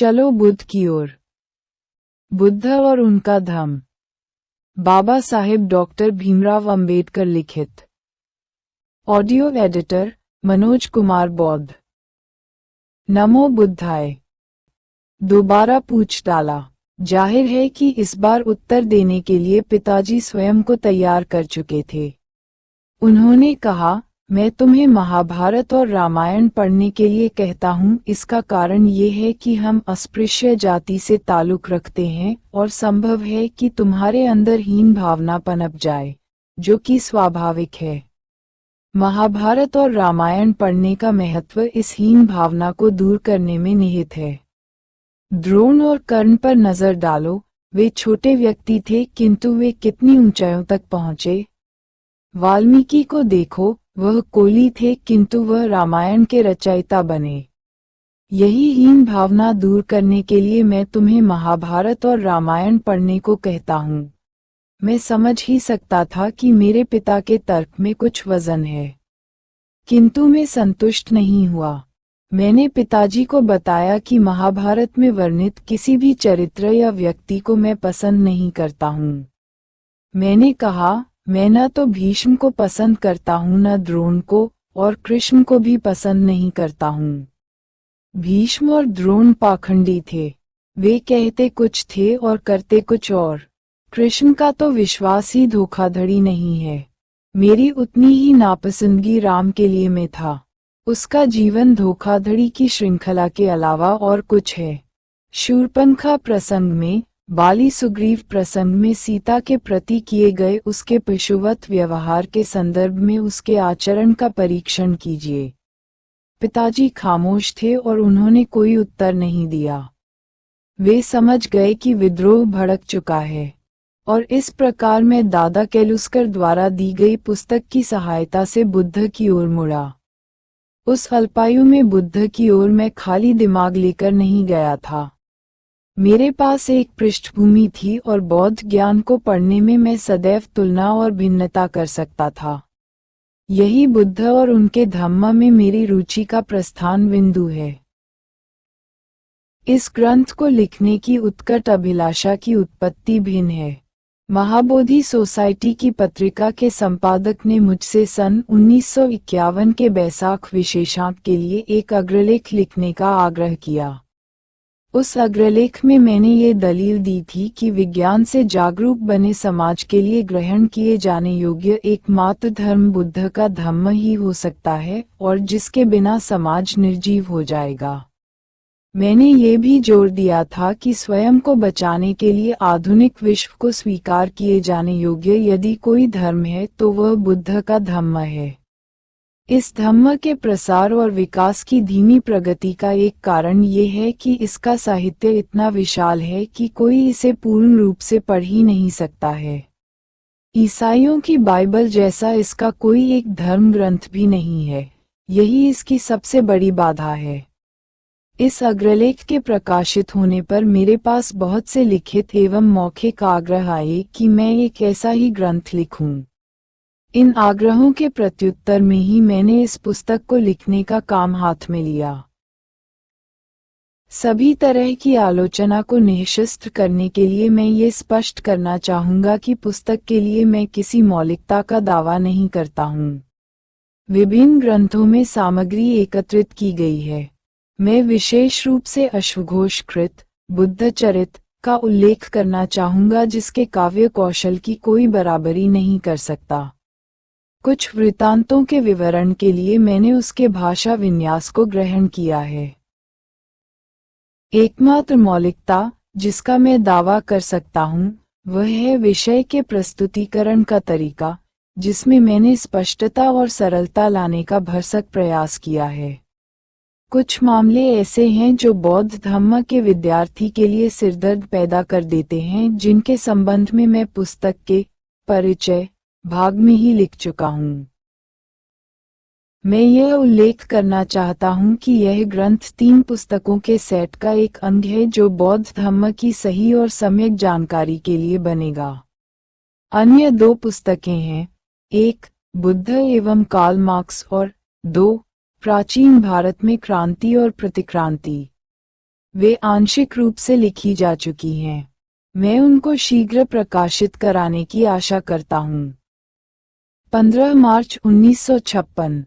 चलो बुद्ध की ओर। बुद्ध और उनका धम्म। बाबा साहेब डॉक्टर भीमराव अंबेडकर लिखित। ऑडियो एडिटर मनोज कुमार बौद्ध। नमो बुद्धाय। दोबारा पूछ डाला। जाहिर है कि इस बार उत्तर देने के लिए पिताजी स्वयं को तैयार कर चुके थे। उन्होंने कहा, मैं तुम्हें महाभारत और रामायण पढ़ने के लिए कहता हूँ। इसका कारण ये है कि हम अस्पृश्य जाति से ताल्लुक रखते हैं और संभव है कि तुम्हारे अंदर हीन भावना पनप जाए, जो कि स्वाभाविक है। महाभारत और रामायण पढ़ने का महत्व इस हीन भावना को दूर करने में निहित है। द्रोण और कर्ण पर नजर डालो, वे छोटे व्यक्ति थे किंतु वे कितनी ऊंचाइयों तक पहुँचे। वाल्मीकि को देखो, वह कोली थे किंतु वह रामायण के रचयिता बने। यही हीन भावना दूर करने के लिए मैं तुम्हें महाभारत और रामायण पढ़ने को कहता हूँ। मैं समझ ही सकता था कि मेरे पिता के तर्क में कुछ वजन है, किंतु मैं संतुष्ट नहीं हुआ। मैंने पिताजी को बताया कि महाभारत में वर्णित किसी भी चरित्र या व्यक्ति को मैं पसंद नहीं करता हूँ। मैंने कहा, मैं न तो भीष्म को पसंद करता हूँ न द्रोण को, और कृष्ण को भी पसंद नहीं करता हूँ। भीष्म और द्रोण पाखंडी थे। वे कहते कुछ थे और करते कुछ और। कृष्ण का तो विश्वास ही धोखाधड़ी नहीं है। मेरी उतनी ही नापसंदगी राम के लिए में था। उसका जीवन धोखाधड़ी की श्रृंखला के अलावा और कुछ है। शूर्पणखा प्रसंग में, बाली सुग्रीव प्रसंग में सीता के प्रति किए गए उसके पशुवत व्यवहार के संदर्भ में उसके आचरण का परीक्षण कीजिए। पिताजी खामोश थे और उन्होंने कोई उत्तर नहीं दिया। वे समझ गए कि विद्रोह भड़क चुका है, और इस प्रकार मैं दादा केलुस्कर द्वारा दी गई पुस्तक की सहायता से बुद्ध की ओर मुड़ा। उस अल्पायु में बुद्ध की ओर मैं खाली दिमाग लेकर नहीं गया था। मेरे पास एक पृष्ठभूमि थी और बौद्ध ज्ञान को पढ़ने में मैं सदैव तुलना और भिन्नता कर सकता था। यही बुद्ध और उनके धम्म में मेरी रुचि का प्रस्थान बिंदु है। इस ग्रंथ को लिखने की उत्कट अभिलाषा की उत्पत्ति भिन्न है। महाबोधि सोसाइटी की पत्रिका के संपादक ने मुझसे सन 1951 के बैसाख विशेषांक के लिए एक अग्रलेख लिखने का आग्रह किया। उस अग्रलेख में मैंने ये दलील दी थी कि विज्ञान से जागरूक बने समाज के लिए ग्रहण किए जाने योग्य एकमात्र धर्म बुद्ध का धम्म ही हो सकता है, और जिसके बिना समाज निर्जीव हो जाएगा। मैंने ये भी जोर दिया था कि स्वयं को बचाने के लिए आधुनिक विश्व को स्वीकार किए जाने योग्य यदि कोई धर्म है तो वह बुद्ध का धम्म है। इस धम्म के प्रसार और विकास की धीमी प्रगति का एक कारण ये है कि इसका साहित्य इतना विशाल है कि कोई इसे पूर्ण रूप से पढ़ ही नहीं सकता है। ईसाइयों की बाइबल जैसा इसका कोई एक धर्म ग्रंथ भी नहीं है। यही इसकी सबसे बड़ी बाधा है। इस अग्रलेख के प्रकाशित होने पर मेरे पास बहुत से लिखित एवं मौखिक आग्रह आए कि मैं एक ऐसा ही ग्रंथ लिखूं। इन आग्रहों के प्रत्युत्तर में ही मैंने इस पुस्तक को लिखने का काम हाथ में लिया। सभी तरह की आलोचना को निःशस्त्र करने के लिए मैं ये स्पष्ट करना चाहूँगा कि पुस्तक के लिए मैं किसी मौलिकता का दावा नहीं करता हूँ। विभिन्न ग्रंथों में सामग्री एकत्रित की गई है। मैं विशेष रूप से अश्वघोषकृत बुद्धचरित का उल्लेख करना चाहूँगा, जिसके काव्य कौशल की कोई बराबरी नहीं कर सकता। कुछ वृत्तांतों के विवरण के लिए मैंने उसके भाषा विन्यास को ग्रहण किया है। एकमात्र मौलिकता जिसका मैं दावा कर सकता हूँ, वह है विषय के प्रस्तुतिकरण का तरीका, जिसमें मैंने स्पष्टता और सरलता लाने का भरसक प्रयास किया है। कुछ मामले ऐसे हैं जो बौद्ध धम्म के विद्यार्थी के लिए सिरदर्द पैदा कर देते हैं, जिनके संबंध में मैं पुस्तक के परिचय भाग में ही लिख चुका हूँ। मैं यह उल्लेख करना चाहता हूँ कि यह ग्रंथ 3 पुस्तकों के सेट का एक अंग है जो बौद्ध धम्म की सही और सम्यक जानकारी के लिए बनेगा। अन्य 2 पुस्तकें हैं, 1 बुद्ध एवं कार्ल मार्क्स और 2 प्राचीन भारत में क्रांति और प्रतिक्रांति। वे आंशिक रूप से लिखी जा चुकी हैं। मैं उनको शीघ्र प्रकाशित कराने की आशा करता हूँ। 15 मार्च 1956।